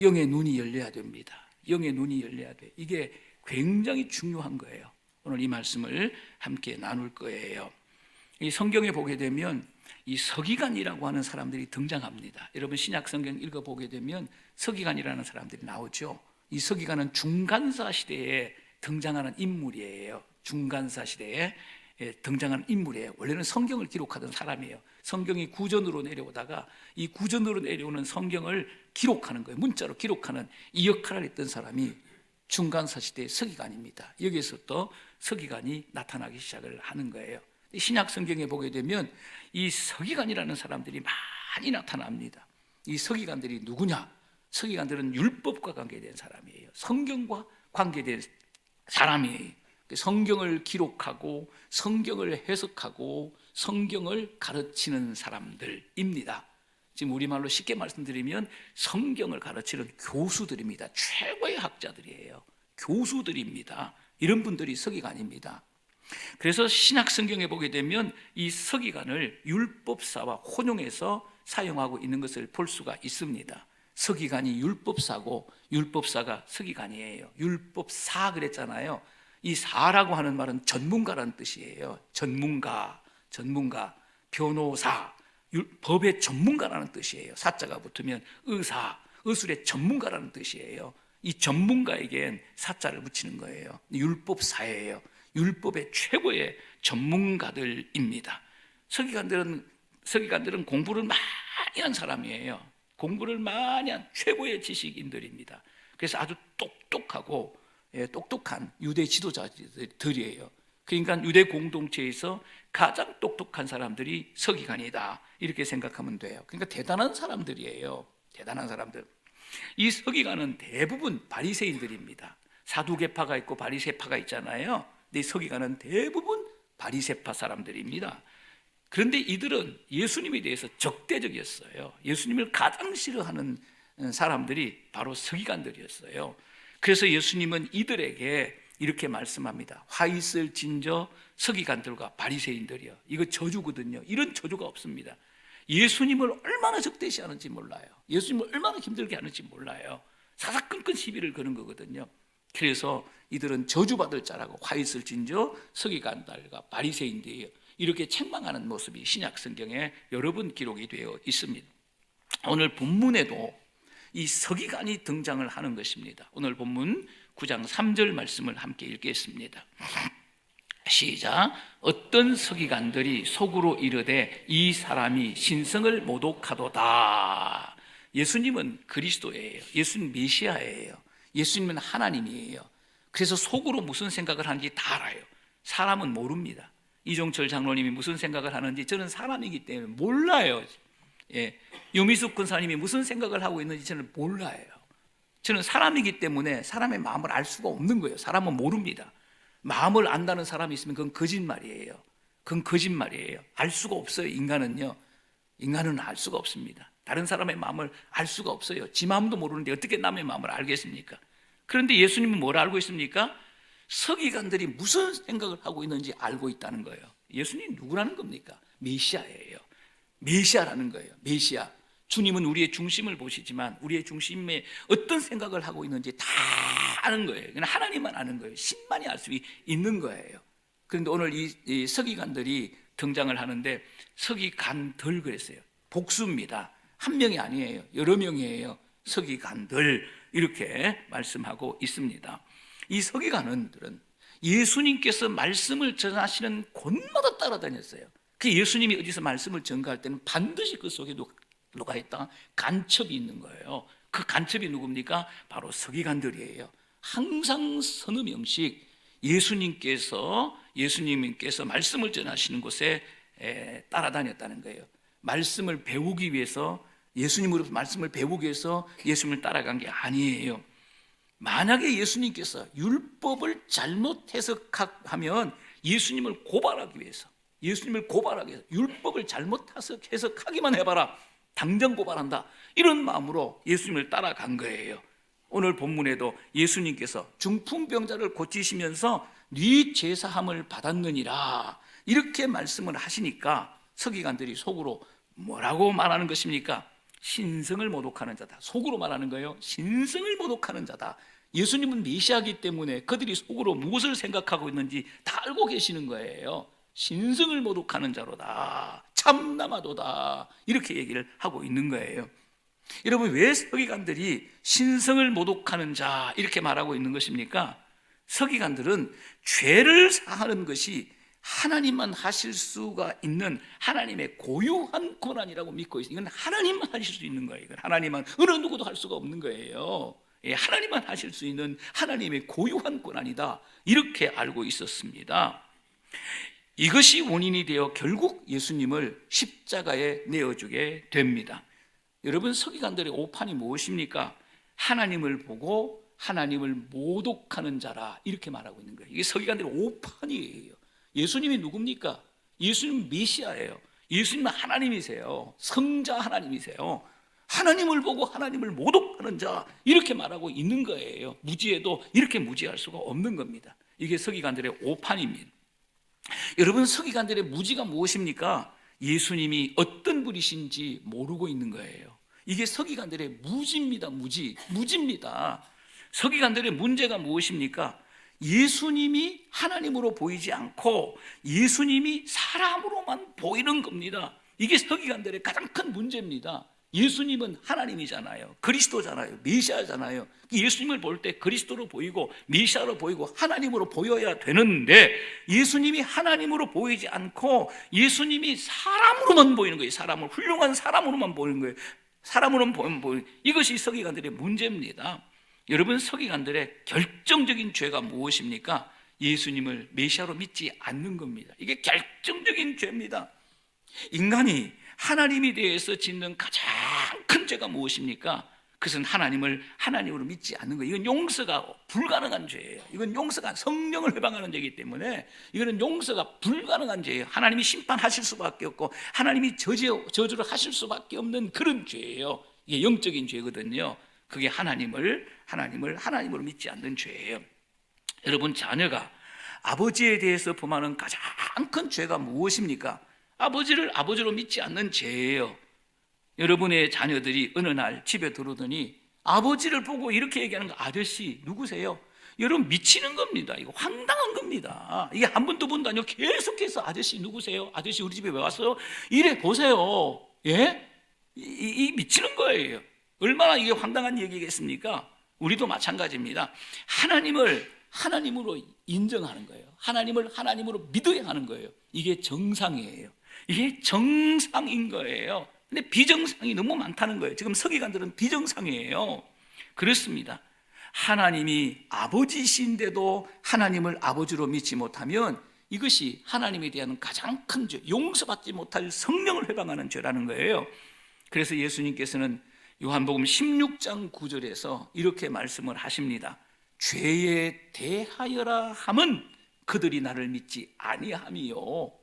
영의 눈이 열려야 됩니다. 영의 눈이 열려야 돼. 이게 굉장히 중요한 거예요. 오늘 이 말씀을 함께 나눌 거예요. 이 성경에 보게 되면 이 서기관이라고 하는 사람들이 등장합니다. 여러분 신약 성경 읽어보게 되면 서기관이라는 사람들이 나오죠. 이 서기관은 중간사 시대에 등장하는 인물이에요. 중간사 시대에 등장하는 인물이에요. 원래는 성경을 기록하던 사람이에요. 성경이 구전으로 내려오다가 이 구전으로 내려오는 성경을 기록하는 거예요. 문자로 기록하는 이 역할을 했던 사람이 중간사 시대의 서기관입니다. 여기에서 또 서기관이 나타나기 시작을 하는 거예요. 신약 성경에 보게 되면 이 서기관이라는 사람들이 많이 나타납니다. 이 서기관들이 누구냐? 서기관들은 율법과 관계된 사람이에요. 성경과 관계된 사람이에요. 성경을 기록하고 성경을 해석하고 성경을 가르치는 사람들입니다. 지금 우리말로 쉽게 말씀드리면 성경을 가르치는 교수들입니다. 최고의 학자들이에요. 교수들입니다. 이런 분들이 서기관입니다. 그래서 신약 성경에 보게 되면 이 서기관을 율법사와 혼용해서 사용하고 있는 것을 볼 수가 있습니다. 서기관이 율법사고 율법사가 서기관이에요. 율법사 그랬잖아요. 이 사라고 하는 말은 전문가라는 뜻이에요. 전문가, 변호사, 법의 전문가라는 뜻이에요. 사자가 붙으면 의사, 의술의 전문가라는 뜻이에요. 이 전문가에겐 사자를 붙이는 거예요. 율법사예요. 율법의 최고의 전문가들입니다. 서기관들은 공부를 많이 한 사람이에요. 공부를 많이 한 최고의 지식인들입니다. 그래서 아주 똑똑한 유대 지도자들이에요. 그러니까 유대 공동체에서 가장 똑똑한 사람들이 서기관이다 이렇게 생각하면 돼요. 그러니까 대단한 사람들이에요. 대단한 사람들. 이 서기관은 대부분 바리새인들입니다. 사두개파가 있고 바리새파가 있잖아요. 근데 서기관은 대부분 바리새파 사람들입니다. 그런데 이들은 예수님에 대해서 적대적이었어요. 예수님을 가장 싫어하는 사람들이 바로 서기관들이었어요. 그래서 예수님은 이들에게 이렇게 말씀합니다. 화 있을 진저 서기관들과 바리새인들이요. 이거 저주거든요. 이런 저주가 없습니다. 예수님을 얼마나 적대시하는지 몰라요. 예수님을 얼마나 힘들게 하는지 몰라요. 사사건건 시비를 거는 거거든요. 그래서 이들은 저주받을 자라고 화 있을 진저 서기관들과 바리새인들이요. 이렇게 책망하는 모습이 신약 성경에 여러 번 기록이 되어 있습니다. 오늘 본문에도 이 서기관이 등장을 하는 것입니다. 오늘 본문 9장 3절 말씀을 함께 읽겠습니다. 시작. 어떤 서기관들이 속으로 이르되 이 사람이 신성을 모독하도다. 예수님은 그리스도예요. 예수님 메시아예요. 예수님은 하나님이에요. 그래서 속으로 무슨 생각을 하는지 다 알아요. 사람은 모릅니다. 이종철 장로님이 무슨 생각을 하는지 저는 사람이기 때문에 몰라요. 유미숙 권사님이 무슨 생각을 하고 있는지 저는 몰라요. 저는 사람이기 때문에 사람의 마음을 알 수가 없는 거예요. 사람은 모릅니다. 마음을 안다는 사람이 있으면 그건 거짓말이에요. 그건 거짓말이에요. 알 수가 없어요. 인간은 알 수가 없습니다. 다른 사람의 마음을 알 수가 없어요. 지 마음도 모르는데 어떻게 남의 마음을 알겠습니까? 그런데 예수님은 뭘 알고 있습니까? 서기관들이 무슨 생각을 하고 있는지 알고 있다는 거예요. 예수님이 누구라는 겁니까? 메시아예요. 메시아라는 거예요. 메시아. 주님은 우리의 중심을 보시지만 우리의 중심에 어떤 생각을 하고 있는지 다 아는 거예요. 그냥 하나님만 아는 거예요. 신만이 알 수 있는 거예요. 그런데 오늘 이 서기관들이 등장을 하는데 서기관들 그랬어요. 복수입니다. 한 명이 아니에요. 여러 명이에요. 서기관들 이렇게 말씀하고 있습니다. 이 서기관들은 예수님께서 말씀을 전하시는 곳마다 따라다녔어요. 그 예수님이 어디서 말씀을 전가할 때는 반드시 그 속에 누가 있다? 간첩이 있는 거예요. 그 간첩이 누굽니까? 바로 서기관들이에요. 항상 서너 명씩 예수님께서 말씀을 전하시는 곳에 따라다녔다는 거예요. 말씀을 배우기 위해서 예수님으로부터 말씀을 배우기 위해서 예수님을 따라간 게 아니에요. 만약에 예수님께서 율법을 잘못 해석하면 예수님을 고발하기 위해서 율법을 잘못 해석하기만 해봐라. 당장 고발한다. 이런 마음으로 예수님을 따라간 거예요. 오늘 본문에도 예수님께서 중풍병자를 고치시면서 네 죄사함을 받았느니라 이렇게 말씀을 하시니까 서기관들이 속으로 뭐라고 말하는 것입니까? 신성을 모독하는 자다. 속으로 말하는 거예요. 신성을 모독하는 자다. 예수님은 메시아이기 때문에 그들이 속으로 무엇을 생각하고 있는지 다 알고 계시는 거예요. 신성을 모독하는 자로다. 참나마도다. 이렇게 얘기를 하고 있는 거예요. 여러분, 왜 서기관들이 신성을 모독하는 자 이렇게 말하고 있는 것입니까? 서기관들은 죄를 사하는 것이 하나님만 하실 수가 있는 하나님의 고유한 권한이라고 믿고 있어요. 이건 하나님만 하실 수 있는 거예요. 이건 하나님만, 어느 누구도 할 수가 없는 거예요. 하나님만 하실 수 있는 하나님의 고유한 권한이다, 이렇게 알고 있었습니다. 이것이 원인이 되어 결국 예수님을 십자가에 내어주게 됩니다. 여러분, 서기관들의 오판이 무엇입니까? 하나님을 보고 하나님을 모독하는 자라, 이렇게 말하고 있는 거예요. 이게 서기관들의 오판이에요. 예수님이 누굽니까? 예수님은 메시아예요. 예수님은 하나님이세요. 성자 하나님이세요. 하나님을 보고 하나님을 모독하는 자, 이렇게 말하고 있는 거예요. 무지해도 이렇게 무지할 수가 없는 겁니다. 이게 서기관들의 오판입니다. 여러분, 서기관들의 무지가 무엇입니까? 예수님이 어떤 분이신지 모르고 있는 거예요. 이게 서기관들의 무지입니다. 무지입니다. 서기관들의 문제가 무엇입니까? 예수님이 하나님으로 보이지 않고 예수님이 사람으로만 보이는 겁니다. 이게 서기관들의 가장 큰 문제입니다. 예수님은 하나님이잖아요. 그리스도잖아요. 메시아잖아요. 예수님을 볼 때 그리스도로 보이고 메시아로 보이고 하나님으로 보여야 되는데, 예수님이 하나님으로 보이지 않고 예수님이 사람으로만 보이는 거예요. 사람을, 훌륭한 사람으로만 보이는 거예요. 사람으로만 보이는, 이것이 서기관들의 문제입니다. 여러분, 서기관들의 결정적인 죄가 무엇입니까? 예수님을 메시아로 믿지 않는 겁니다. 이게 결정적인 죄입니다. 인간이 하나님에 대해서 짓는 가장 큰 죄가 무엇입니까? 그것은 하나님을 하나님으로 믿지 않는 거예요. 이건 용서가 불가능한 죄예요. 이건 용서가, 성령을 해방하는 죄이기 때문에 이거는 용서가 불가능한 죄예요. 하나님이 심판하실 수밖에 없고 하나님이 저주를 하실 수밖에 없는 그런 죄예요. 이게 영적인 죄거든요. 그게 하나님으로 믿지 않는 죄예요. 여러분, 자녀가 아버지에 대해서 범하는 가장 큰 죄가 무엇입니까? 아버지를 아버지로 믿지 않는 죄예요. 여러분의 자녀들이 어느 날 집에 들어오더니 아버지를 보고 이렇게 얘기하는 거, 아저씨 누구세요? 여러분, 미치는 겁니다. 이거 황당한 겁니다. 이게 한 번, 두 번도 아니고 계속해서 아저씨 누구세요? 아저씨 우리 집에 왜 왔어요? 이래 보세요. 예? 이 미치는 거예요. 얼마나 이게 황당한 얘기겠습니까? 우리도 마찬가지입니다. 하나님을 하나님으로 인정하는 거예요. 하나님을 하나님으로 믿어야 하는 거예요. 이게 정상이에요. 이게 정상인 거예요. 근데 비정상이 너무 많다는 거예요. 지금 서기관들은 비정상이에요. 그렇습니다. 하나님이 아버지신데도 하나님을 아버지로 믿지 못하면 이것이 하나님에 대한 가장 큰 죄, 용서받지 못할 성령을 회방하는 죄라는 거예요. 그래서 예수님께서는 요한복음 16장 9절에서 이렇게 말씀을 하십니다. 죄에 대하여라 함은 그들이 나를 믿지 아니함이요.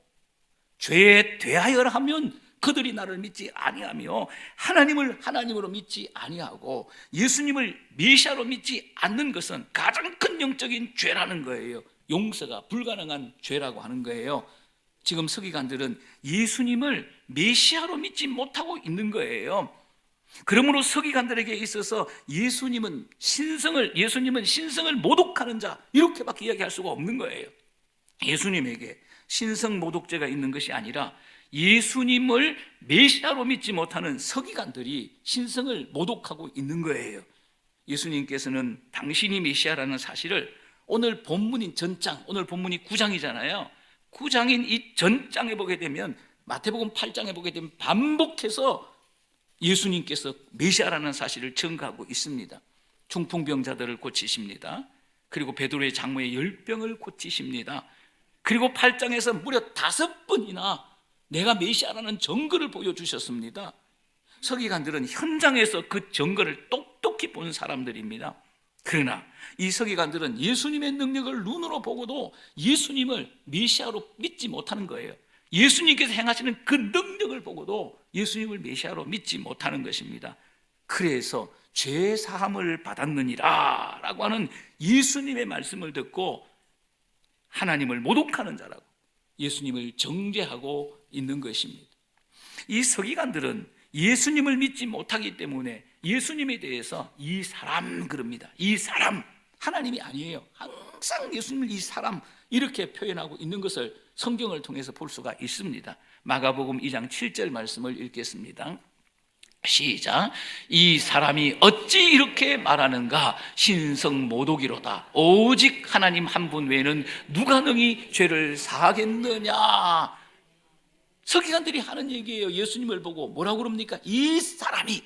죄에 대하여라 하면 그들이 나를 믿지 아니하며, 하나님을 하나님으로 믿지 아니하고 예수님을 메시아로 믿지 않는 것은 가장 큰 영적인 죄라는 거예요. 용서가 불가능한 죄라고 하는 거예요. 지금 서기관들은 예수님을 메시아로 믿지 못하고 있는 거예요. 그러므로 서기관들에게 있어서 예수님은 신성을 모독하는 자, 이렇게밖에 이야기할 수가 없는 거예요. 예수님에게 신성 모독죄가 있는 것이 아니라 예수님을 메시아로 믿지 못하는 서기관들이 신성을 모독하고 있는 거예요. 예수님께서는 당신이 메시아라는 사실을 오늘 본문인 전장, 오늘 본문이 9장이잖아요. 9장인 이 전장에 보게 되면, 마태복음 8장에 보게 되면 반복해서 예수님께서 메시아라는 사실을 증거하고 있습니다. 중풍병자들을 고치십니다. 그리고 베드로의 장모의 열병을 고치십니다. 그리고 8장에서 무려 5번이나 내가 메시아라는 증거를 보여주셨습니다. 서기관들은 현장에서 그 증거를 똑똑히 본 사람들입니다. 그러나 이 서기관들은 예수님의 능력을 눈으로 보고도 예수님을 메시아로 믿지 못하는 거예요. 예수님께서 행하시는 그 능력을 보고도 예수님을 메시아로 믿지 못하는 것입니다. 그래서 죄 사함을 받았느니라 라고 하는 예수님의 말씀을 듣고 하나님을 모독하는 자라고 예수님을 정죄하고 있는 것입니다. 이 서기관들은 예수님을 믿지 못하기 때문에 예수님에 대해서 이 사람 그럽니다. 이 사람, 하나님이 아니에요. 항상 예수님을 이 사람 이렇게 표현하고 있는 것을 성경을 통해서 볼 수가 있습니다. 마가복음 2장 7절 말씀을 읽겠습니다. 시작. 이 사람이 어찌 이렇게 말하는가? 신성모독이로다. 오직 하나님 한 분 외에는 누가 능히 죄를 사하겠느냐. 서기관들이 하는 얘기예요. 예수님을 보고 뭐라고 그럽니까? 이 사람이,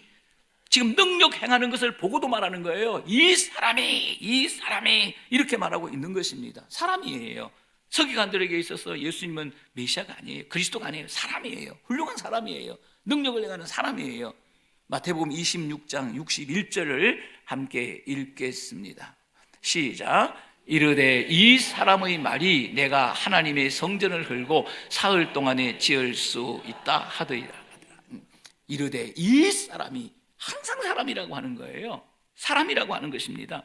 지금 능력 행하는 것을 보고도 말하는 거예요. 이 사람이 이렇게 말하고 있는 것입니다. 사람이에요. 서기관들에게 있어서 예수님은 메시아가 아니에요. 그리스도가 아니에요. 사람이에요. 훌륭한 사람이에요. 능력을 행하는 사람이에요. 마태복음 26장 61절을 함께 읽겠습니다. 시작. 이르되 이 사람의 말이 내가 하나님의 성전을 헐고 사흘 동안에 지을 수 있다 하더이다. 이르되 이 사람이, 항상 사람이라고 하는 거예요. 사람이라고 하는 것입니다.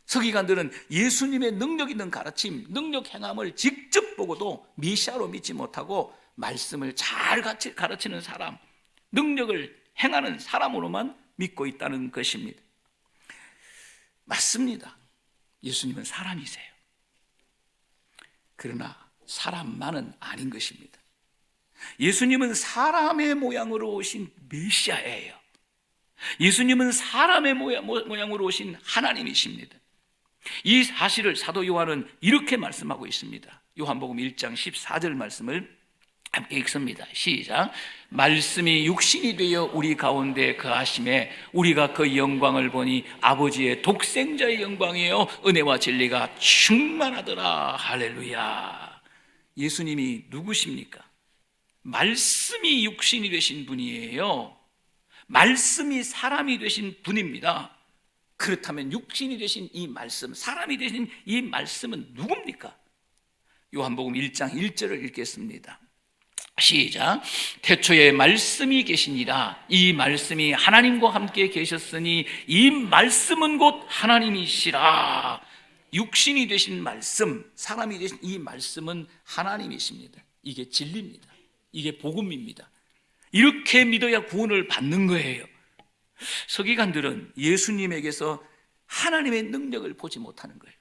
서기관들은 예수님의 능력 있는 가르침, 능력 행함을 직접 보고도 메시아로 믿지 못하고 말씀을 잘 가르치는 사람, 능력을 행하는 사람으로만 믿고 있다는 것입니다. 맞습니다. 예수님은 사람이세요. 그러나 사람만은 아닌 것입니다. 예수님은 사람의 모양으로 오신 메시아예요. 예수님은 사람의 모양으로 오신 하나님이십니다. 이 사실을 사도 요한은 이렇게 말씀하고 있습니다. 요한복음 1장 14절 말씀을 함께 읽습니다. 시작. 말씀이 육신이 되어 우리 가운데 거하심에 우리가 그 영광을 보니 아버지의 독생자의 영광이요 은혜와 진리가 충만하더라. 할렐루야. 예수님이 누구십니까? 말씀이 육신이 되신 분이에요. 말씀이 사람이 되신 분입니다. 그렇다면 육신이 되신 이 말씀, 사람이 되신 이 말씀은 누굽니까? 요한복음 1장 1절을 읽겠습니다. 시작. 태초에 말씀이 계시니라. 이 말씀이 하나님과 함께 계셨으니 이 말씀은 곧 하나님이시라. 육신이 되신 말씀, 사람이 되신 이 말씀은 하나님이십니다. 이게 진리입니다. 이게 복음입니다. 이렇게 믿어야 구원을 받는 거예요. 서기관들은 예수님에게서 하나님의 능력을 보지 못하는 거예요.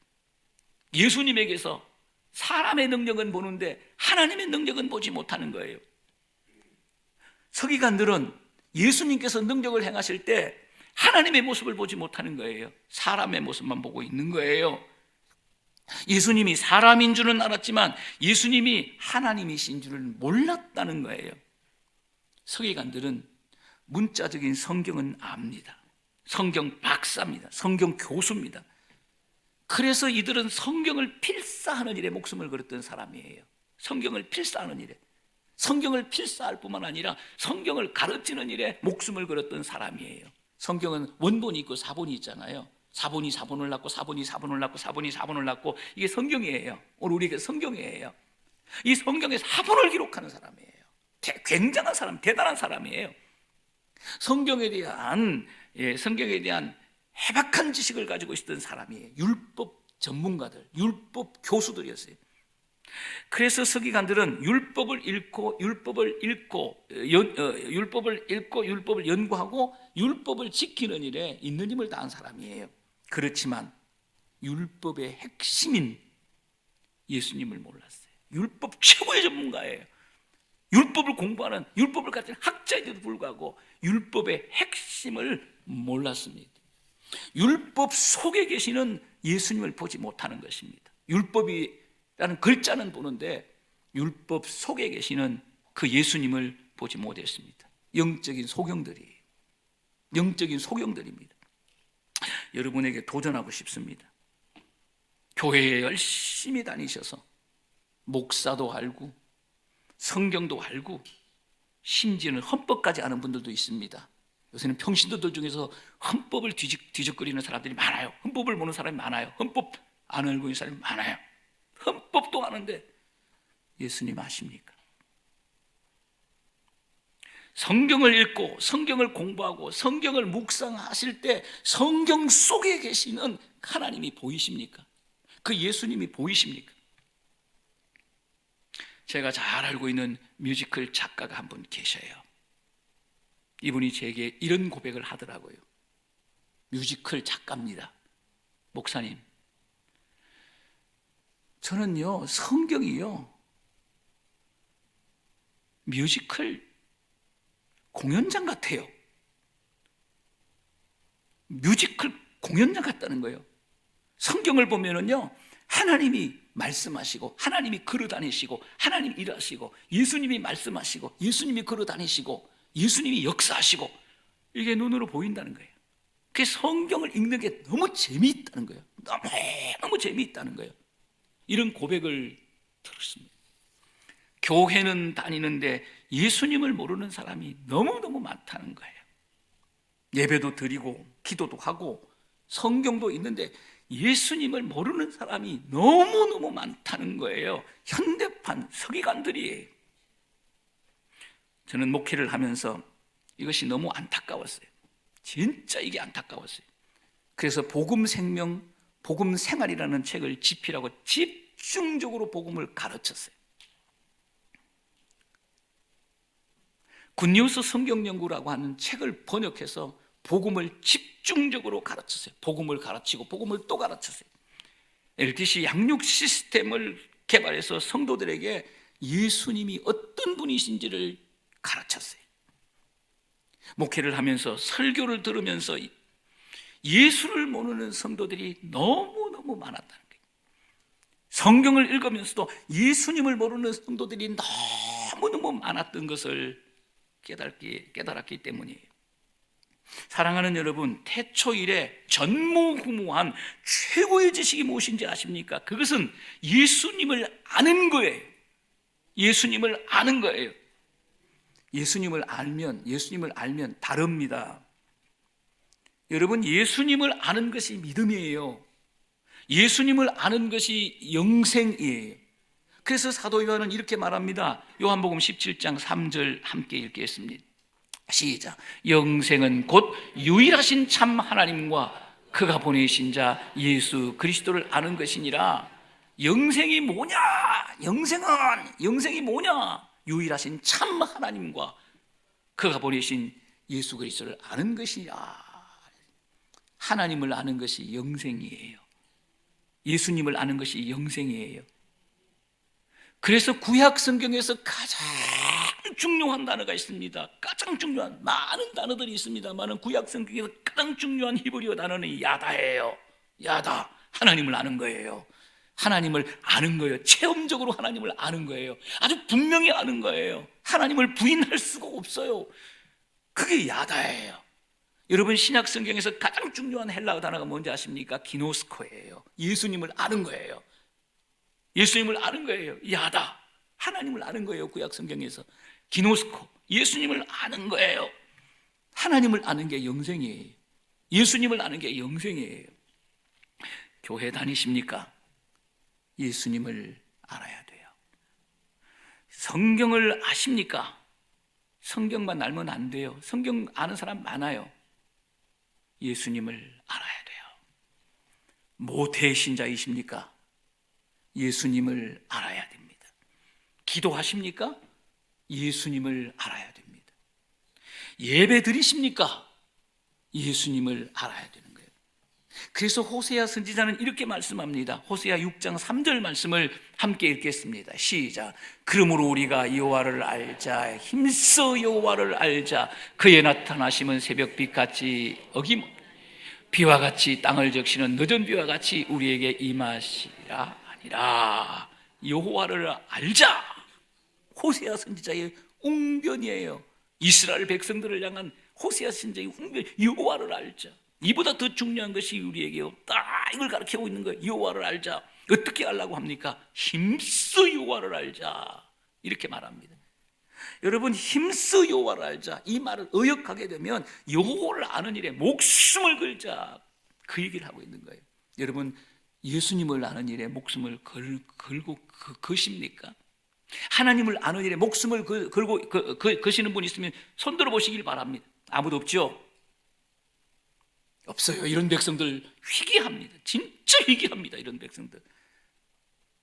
예수님에게서 사람의 능력은 보는데 하나님의 능력은 보지 못하는 거예요. 서기관들은 예수님께서 능력을 행하실 때 하나님의 모습을 보지 못하는 거예요. 사람의 모습만 보고 있는 거예요. 예수님이 사람인 줄은 알았지만 예수님이 하나님이신 줄은 몰랐다는 거예요. 서기관들은 문자적인 성경은 압니다. 성경 박사입니다. 성경 교수입니다. 그래서 이들은 성경을 필사하는 일에 목숨을 걸었던 사람이에요. 성경을 필사하는 일에, 성경을 필사할 뿐만 아니라 성경을 가르치는 일에 목숨을 걸었던 사람이에요. 성경은 원본이 있고 사본이 있잖아요. 사본이 사본을 낳고 사본이 사본을 낳고 사본이 사본을 낳고, 이게 성경이에요. 오늘 우리에게 성경이에요. 이 성경의 사본을 기록하는 사람이에요. 굉장한 사람, 대단한 사람이에요. 성경에 대한 해박한 지식을 가지고 있었던 사람이에요. 율법 전문가들, 율법 교수들이었어요. 그래서 서기관들은 율법을 읽고 율법을 연구하고 율법을 지키는 일에 있는 힘을 다한 사람이에요. 그렇지만 율법의 핵심인 예수님을 몰랐어요. 율법 최고의 전문가예요. 율법을 공부하는, 율법을 가진 학자에도 불구하고 율법의 핵심을 몰랐습니다. 율법 속에 계시는 예수님을 보지 못하는 것입니다. 율법이라는 글자는 보는데 율법 속에 계시는 그 예수님을 보지 못했습니다. 영적인 소경들입니다. 여러분에게 도전하고 싶습니다. 교회에 열심히 다니셔서 목사도 알고 성경도 알고 심지어는 헌법까지 아는 분들도 있습니다. 요새는 평신도들 중에서 헌법을 뒤적거리는 사람들이 많아요. 헌법을 보는 사람이 많아요. 헌법 안 알고 있는 사람이 많아요. 헌법도 아는데 예수님 아십니까? 성경을 읽고 성경을 공부하고 성경을 묵상하실 때 성경 속에 계시는 하나님이 보이십니까? 그 예수님이 보이십니까? 제가 잘 알고 있는 뮤지컬 작가가 한 분 계셔요. 이분이 제게 이런 고백을 하더라고요. 뮤지컬 작가입니다. 목사님, 저는요, 성경이요, 뮤지컬 공연장 같아요. 뮤지컬 공연장 같다는 거예요. 성경을 보면은요, 하나님이 말씀하시고, 하나님이 걸어다니시고, 하나님이 일하시고, 예수님이 말씀하시고, 예수님이 걸어다니시고, 예수님이 역사하시고, 이게 눈으로 보인다는 거예요. 그 성경을 읽는 게 너무 재미있다는 거예요. 너무 재미있다는 거예요. 이런 고백을 들었습니다. 교회는 다니는데 예수님을 모르는 사람이 너무너무 많다는 거예요. 예배도 드리고 기도도 하고 성경도 있는데 예수님을 모르는 사람이 너무너무 많다는 거예요. 현대판 서기관들이에요. 저는 목회를 하면서 이것이 너무 안타까웠어요. 진짜 이게 안타까웠어요. 그래서 복음 생명, 복음 생활이라는 책을 집필하고 집중적으로 복음을 가르쳤어요. 굿뉴스 성경연구라고 하는 책을 번역해서 복음을 집중적으로 가르쳤어요. 복음을 가르치고 복음을 또 가르쳤어요. LTC 양육 시스템을 개발해서 성도들에게 예수님이 어떤 분이신지를 가르쳤어요. 목회를 하면서 설교를 들으면서 예수를 모르는 성도들이 너무너무 많았다는 거예요. 성경을 읽으면서도 예수님을 모르는 성도들이 너무너무 많았던 것을 깨달았기 때문이에요. 사랑하는 여러분, 태초 이래 전무후무한 최고의 지식이 무엇인지 아십니까? 그것은 예수님을 아는 거예요. 예수님을 아는 거예요. 예수님을 알면 다릅니다. 여러분, 예수님을 아는 것이 믿음이에요. 예수님을 아는 것이 영생이에요. 그래서 사도 요한은 이렇게 말합니다. 요한복음 17장 3절 함께 읽겠습니다. 시작. 영생은 곧 유일하신 참 하나님과 그가 보내신 자 예수 그리스도를 아는 것이니라. 영생이 뭐냐? 영생이 뭐냐? 유일하신 참 하나님과 그가 보내신 예수 그리스도를 아는 것이니라. 하나님을 아는 것이 영생이에요. 예수님을 아는 것이 영생이에요. 그래서 구약 성경에서 가장 중요한 단어가 있습니다. 가장 중요한 많은 단어들이 있습니다만 구약 성경에서 가장 중요한 히브리어 단어는 야다예요. 야다, 하나님을 아는 거예요. 하나님을 아는 거예요. 체험적으로 하나님을 아는 거예요. 아주 분명히 아는 거예요. 하나님을 부인할 수가 없어요. 그게 야다예요. 여러분, 신약 성경에서 가장 중요한 헬라어 단어가 뭔지 아십니까? 기노스코예요. 예수님을 아는 거예요. 예수님을 아는 거예요. 야다, 하나님을 아는 거예요. 구약 성경에서 기노스코, 예수님을 아는 거예요. 하나님을 아는 게 영생이에요. 예수님을 아는 게 영생이에요. 교회 다니십니까? 예수님을 알아야 돼요. 성경을 아십니까? 성경만 알면 안 돼요. 성경 아는 사람 많아요. 예수님을 알아야 돼요. 모태신자이십니까? 예수님을 알아야 됩니다. 기도하십니까? 예수님을 알아야 됩니다. 예배 드리십니까? 예수님을 알아야 되는 거예요. 그래서 호세아 선지자는 이렇게 말씀합니다. 호세아 6장 3절 말씀을 함께 읽겠습니다. 시작. 그러므로 우리가 여호와를 알자, 힘써 여호와를 알자. 그의 나타나심은 새벽빛같이 비와 같이 땅을 적시는 늦은 비와 같이 우리에게 임하시라 아니라. 여호와를 알자. 호세아 선지자의 웅변이에요. 이스라엘 백성들을 향한 호세아 선지자의 웅변, 여호와를 알자. 이보다 더 중요한 것이 우리에게 없다. 이걸 가르치고 있는 거예요. 여호와를 알자. 어떻게 알라고 합니까? 힘써 여호와를 알자. 이렇게 말합니다. 여러분, 힘써 여호와를 알자, 이 말을 의역하게 되면 여호와를 아는 일에 목숨을 걸자, 그 얘기를 하고 있는 거예요. 여러분, 예수님을 아는 일에 목숨을 걸고 거십니까? 하나님을 아는 일에 목숨을 걸고 거시는 분 있으면 손 들어 보시길 바랍니다. 아무도 없죠? 없어요. 이런 백성들 희귀합니다. 진짜 희귀합니다. 이런 백성들.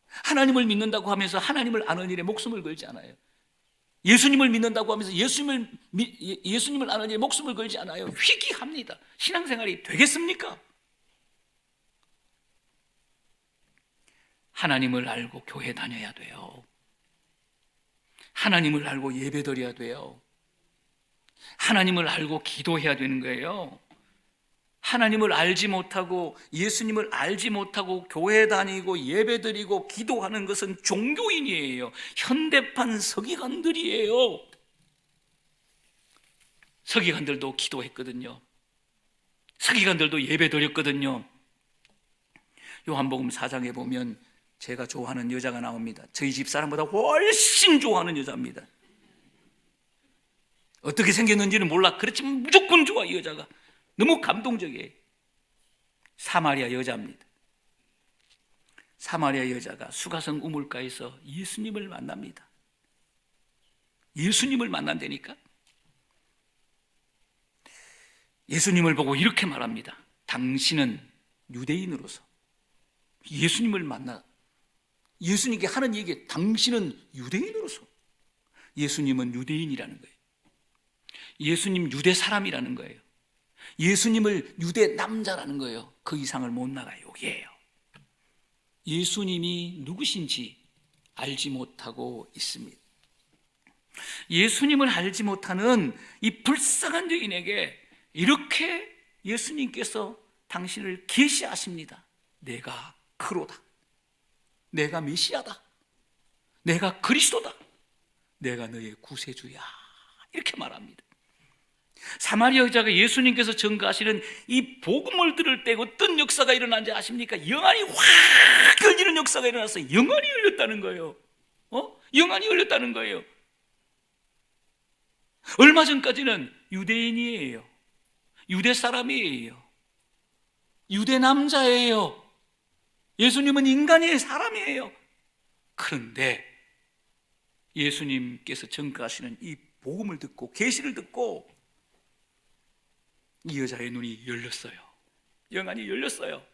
하나님을 믿는다고 하면서 하나님을 아는 일에 목숨을 걸지 않아요. 예수님을 믿는다고 하면서 예수님을 아는 일 목숨을 걸지 않아요. 회개합니다. 신앙생활이 되겠습니까? 하나님을 알고 교회 다녀야 돼요. 하나님을 알고 예배드려야 돼요. 하나님을 알고 기도해야 되는 거예요. 하나님을 알지 못하고 예수님을 알지 못하고 교회 다니고 예배드리고 기도하는 것은 종교인이에요. 현대판 서기관들이에요. 서기관들도 기도했거든요. 서기관들도 예배드렸거든요. 요한복음 4장에 보면 제가 좋아하는 여자가 나옵니다. 저희 집사람보다 훨씬 좋아하는 여자입니다. 어떻게 생겼는지는 몰라. 그렇지만 무조건 좋아. 이 여자가 너무 감동적이에요. 사마리아 여자입니다. 사마리아 여자가 수가성 우물가에서 예수님을 만납니다. 예수님을 만난다니까. 예수님을 보고 이렇게 말합니다. 당신은 유대인으로서 예수님을 만나, 예수님께 하는 얘기에 당신은 유대인으로서, 예수님은 유대인이라는 거예요. 예수님 유대 사람이라는 거예요. 예수님을 유대 남자라는 거예요. 그 이상을 못 나가요. 여기에요. 예수님이 누구신지 알지 못하고 있습니다. 예수님을 알지 못하는 이 불쌍한 여인에게 이렇게 예수님께서 당신을 계시하십니다. 내가 그로다. 내가 메시아다. 내가 그리스도다. 내가 너의 구세주야. 이렇게 말합니다. 사마리아 여자가 예수님께서 전가하시는 이 복음을 들을 때 어떤 역사가 일어난지 아십니까? 영안이 확 열리는 역사가 일어났어요. 영안이 열렸다는 거예요. 영안이 열렸다는 거예요. 얼마 전까지는 유대인이에요. 유대 사람이에요. 유대 남자예요. 예수님은 인간의 사람이에요. 그런데 예수님께서 전가하시는 이 복음을 듣고 계시를 듣고 이 여자의 눈이 열렸어요. 영안이 열렸어요.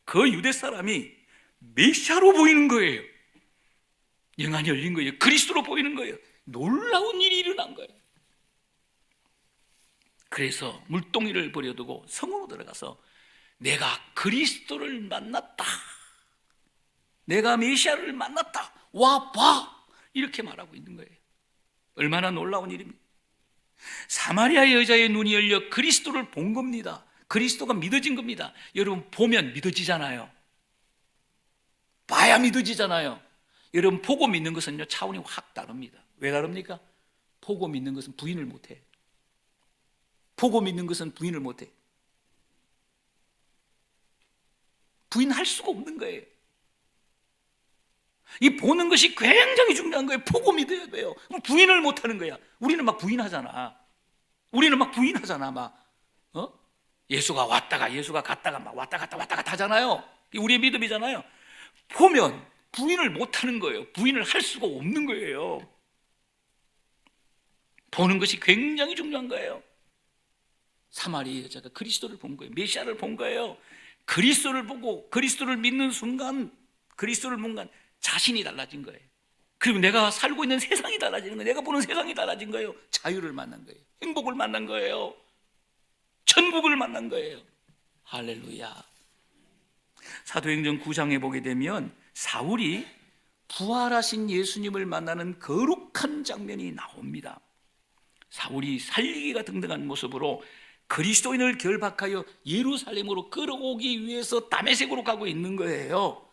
그 유대 사람이 메시아로 보이는 거예요. 영안이 열린 거예요. 그리스도로 보이는 거예요. 놀라운 일이 일어난 거예요. 그래서 물동이를 버려두고 성으로 들어가서 내가 그리스도를 만났다. 내가 메시아를 만났다. 와 봐. 이렇게 말하고 있는 거예요. 얼마나 놀라운 일입니까? 사마리아 여자의 눈이 열려 그리스도를 본 겁니다. 그리스도가 믿어진 겁니다. 여러분 보면 믿어지잖아요. 봐야 믿어지잖아요. 여러분 보고 믿는 것은요 차원이 확 다릅니다. 왜 다릅니까? 보고 믿는 것은 부인을 못해. 보고 믿는 것은 부인을 못해. 부인할 수가 없는 거예요. 이 보는 것이 굉장히 중요한 거예요. 보고 믿어야 돼요. 부인을 못하는 거야. 우리는 막 부인하잖아. 예수가 왔다가 예수가 갔다가 막 왔다 갔다 하잖아요. 이게 우리의 믿음이잖아요. 보면 부인을 못하는 거예요. 부인을 할 수가 없는 거예요. 보는 것이 굉장히 중요한 거예요. 사마리아 여자가 그리스도를 본 거예요. 메시아를 본 거예요. 그리스도를 보고 그리스도를 믿는 순간, 그리스도를 본 순간 자신이 달라진 거예요. 그리고 내가 살고 있는 세상이 달라지는 거예요. 내가 보는 세상이 달라진 거예요. 자유를 만난 거예요. 행복을 만난 거예요. 천국을 만난 거예요. 할렐루야. 사도행전 9장에 보게 되면 사울이 부활하신 예수님을 만나는 거룩한 장면이 나옵니다. 사울이 살리기가 등등한 모습으로 그리스도인을 결박하여 예루살렘으로 끌어오기 위해서 다메섹으로 가고 있는 거예요.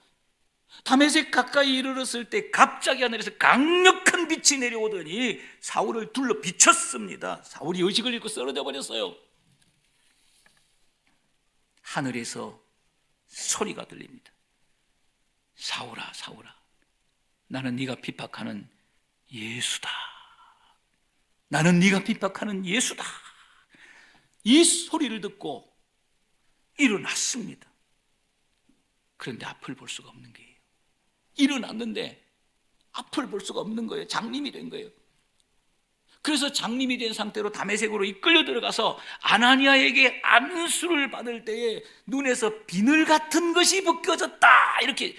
다메섹 가까이 이르렀을 때 갑자기 하늘에서 강력한 빛이 내려오더니 사울을 둘러 비쳤습니다. 사울이 의식을 잃고 쓰러져 버렸어요. 하늘에서 소리가 들립니다. 사울아, 사울아, 나는 네가 핍박하는 예수다. 나는 네가 핍박하는 예수다. 이 소리를 듣고 일어났습니다. 그런데 앞을 볼 수가 없는 거예요. 일어났는데 앞을 볼 수가 없는 거예요. 장님이 된 거예요. 그래서 장님이 된 상태로 다메섹으로 이끌려 들어가서 아나니아에게 안수를 받을 때에 눈에서 비늘 같은 것이 벗겨졌다. 이렇게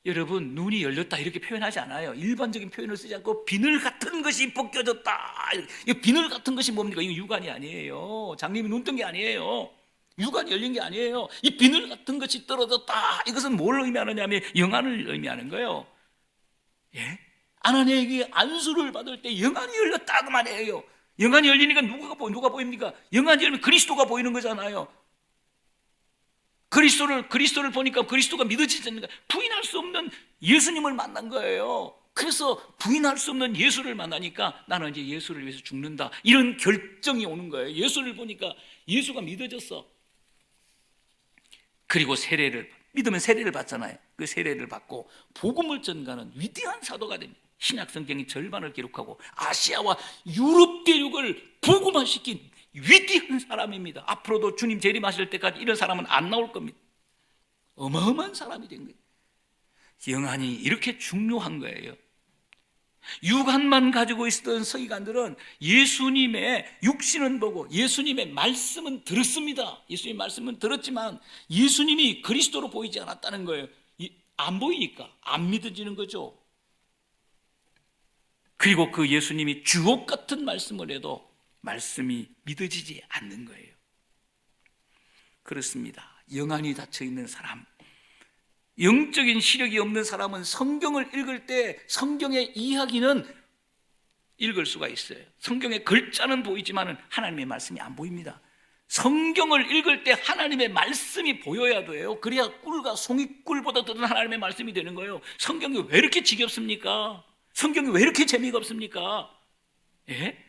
여러분, 눈이 열렸다 이렇게 표현하지 않아요. 일반적인 표현을 쓰지 않고 비늘 같은 것이 벗겨졌다. 이 비늘 같은 것이 뭡니까? 이거 육안이 아니에요. 장님이 눈 뜬 게 아니에요. 육안이 열린 게 아니에요. 이 비늘 같은 것이 떨어졌다. 이것은 뭘 의미하느냐면 영안을 의미하는 거예요. 예? 아나니에게 안수를 받을 때 영안이 열렸다 그 말이에요. 영안이 열리니까 누가 보입니까? 영안이 열리면 그리스도가 보이는 거잖아요. 그리스도를 보니까 그리스도가 믿어지지 않는가? 부인할 수 없는 예수님을 만난 거예요. 그래서 부인할 수 없는 예수를 만나니까 나는 이제 예수를 위해서 죽는다, 이런 결정이 오는 거예요. 예수를 보니까 예수가 믿어졌어. 그리고 믿으면 세례를 받잖아요. 그 세례를 받고 복음을 전가하는 위대한 사도가 됩니다. 신약 성경의 절반을 기록하고 아시아와 유럽 대륙을 복음화시킨 위대한 사람입니다. 앞으로도 주님 재림하실 때까지 이런 사람은 안 나올 겁니다. 어마어마한 사람이 된 거예요. 영안이 이렇게 중요한 거예요. 육안만 가지고 있었던 서기관들은 예수님의 육신은 보고 예수님의 말씀은 들었습니다. 예수님의 말씀은 들었지만 예수님이 그리스도로 보이지 않았다는 거예요. 안 보이니까 안 믿어지는 거죠. 그리고 그 예수님이 주옥 같은 말씀을 해도 말씀이 믿어지지 않는 거예요. 그렇습니다. 영안이 닫혀 있는 사람, 영적인 시력이 없는 사람은 성경을 읽을 때 성경의 이야기는 읽을 수가 있어요. 성경의 글자는 보이지만 하나님의 말씀이 안 보입니다. 성경을 읽을 때 하나님의 말씀이 보여야 돼요. 그래야 꿀과 송이꿀보다 더 하나님의 말씀이 되는 거예요. 성경이 왜 이렇게 지겹습니까? 성경이 왜 이렇게 재미가 없습니까? 예?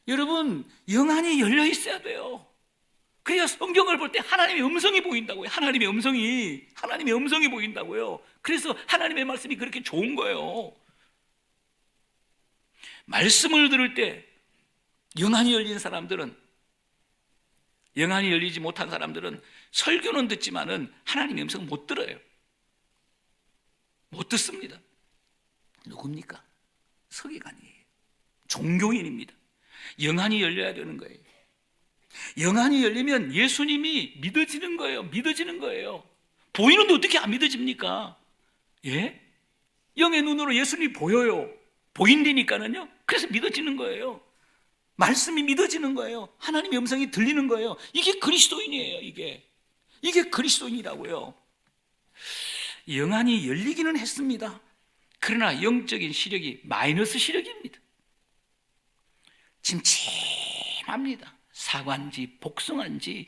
여러분, 영안이 열려 있어야 돼요. 그래야 성경을 볼 때 하나님의 음성이 보인다고요. 하나님의 음성이 보인다고요. 그래서 하나님의 말씀이 그렇게 좋은 거예요. 말씀을 들을 때 영안이 열린 사람들은, 영안이 열리지 못한 사람들은 설교는 듣지만은 하나님의 음성 못 들어요. 못 듣습니다. 누굽니까? 서기관이에요. 종교인입니다. 영안이 열려야 되는 거예요. 영안이 열리면 예수님이 믿어지는 거예요. 보이는데 어떻게 안 믿어집니까? 예? 영의 눈으로 예수님이 보여요. 보인다니까는요. 그래서 믿어지는 거예요. 말씀이 믿어지는 거예요. 하나님의 음성이 들리는 거예요. 이게 그리스도인이에요. 이게 그리스도인이라고요. 영안이 열리기는 했습니다. 그러나 영적인 시력이 마이너스 시력입니다. 침침합니다. 사과인지 복숭아인지,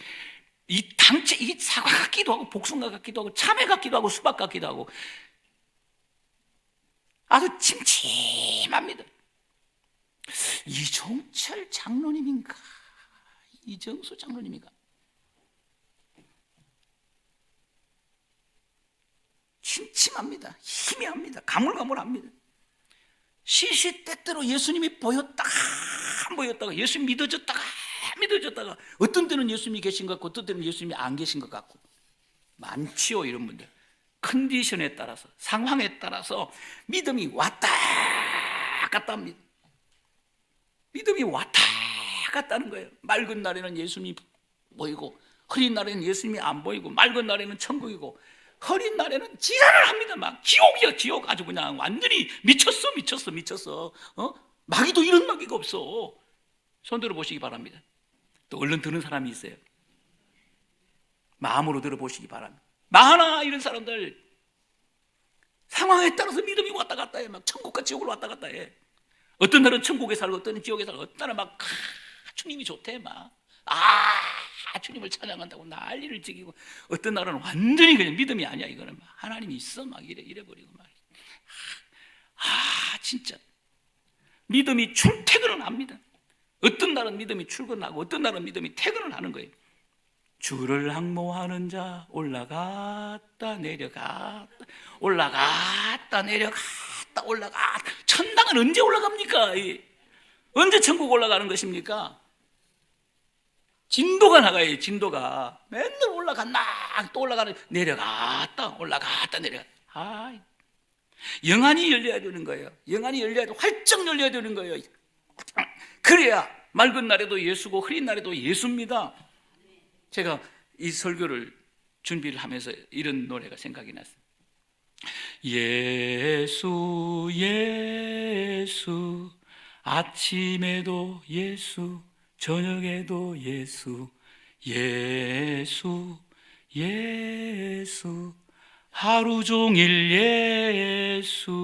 이 당체, 이게 사과 같기도 하고 복숭아 같기도 하고 참외 같기도 하고 수박 같기도 하고 아주 침침합니다. 이종철 장로님인가 이정수 장로님인가 침침합니다. 희미합니다. 가물가물합니다. 시시때때로 예수님이 보였다가 안 보였다가, 예수님 믿어졌다가 어떤 때는 예수님이 계신 것 같고 어떤 때는 예수님이 안 계신 것 같고 많지요. 이런 분들 컨디션에 따라서, 상황에 따라서 믿음이 왔다 갔다 합니다. 믿음이 왔다 갔다 하는 거예요. 맑은 날에는 예수님이 보이고 흐린 날에는 예수님이 안 보이고, 맑은 날에는 천국이고 흐린 날에는 지랄을 합니다. 막 지옥이야, 지옥. 아주 그냥 완전히 미쳤어. 마귀도 이런 마귀가 없어. 손 들어보시기 바랍니다. 또 얼른 드는 사람이 있어요. 마음으로 들어보시기 바랍니다. 많아, 이런 사람들. 상황에 따라서 믿음이 왔다 갔다 해. 막 천국과 지옥을 왔다 갔다 해. 어떤 날은 천국에 살고 어떤 날은 지옥에 살고, 어떤 날은 막 주님이 좋대. 주님을 찬양한다고 난리를 지기고, 어떤 날은 완전히 그냥 믿음이 아니야. 이거는 막 하나님이 있어 막 이래버리고 막. 진짜 믿음이 출퇴근을 합니다. 어떤 날은 믿음이 출근하고 어떤 날은 믿음이 퇴근을 하는 거예요. 주를 항모하는 자 올라갔다 내려갔다 천당은 언제 올라갑니까? 언제 천국 올라가는 것입니까? 진도가 나가요. 진도가 맨날 올라갔나 또 올라가는, 내려갔다 올라갔다 내려갔다. 영안이 열려야 되는 거예요. 영안이 열려야 돼. 활짝 열려야 되는 거예요. 그래야 맑은 날에도 예수고 흐린 날에도 예수입니다. 제가 이 설교를 준비를 하면서 이런 노래가 생각이 났어요. 예수 예수 아침에도 예수 저녁에도 예수 예수 예수 하루 종일 예수.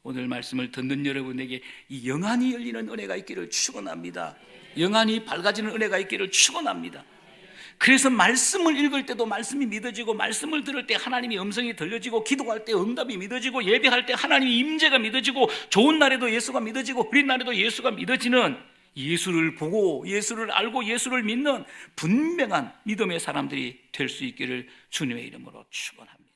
오늘 말씀을 듣는 여러분에게 이 영안이 열리는 은혜가 있기를 축원합니다. 영안이 밝아지는 은혜가 있기를 축원합니다. 그래서 말씀을 읽을 때도 말씀이 믿어지고, 말씀을 들을 때 하나님의 음성이 들려지고, 기도할 때 응답이 믿어지고, 예배할 때 하나님의 임재가 믿어지고, 좋은 날에도 예수가 믿어지고, 흐린 날에도 예수가 믿어지는, 예수를 보고 예수를 알고 예수를 믿는 분명한 믿음의 사람들이 될 수 있기를 주님의 이름으로 축원합니다.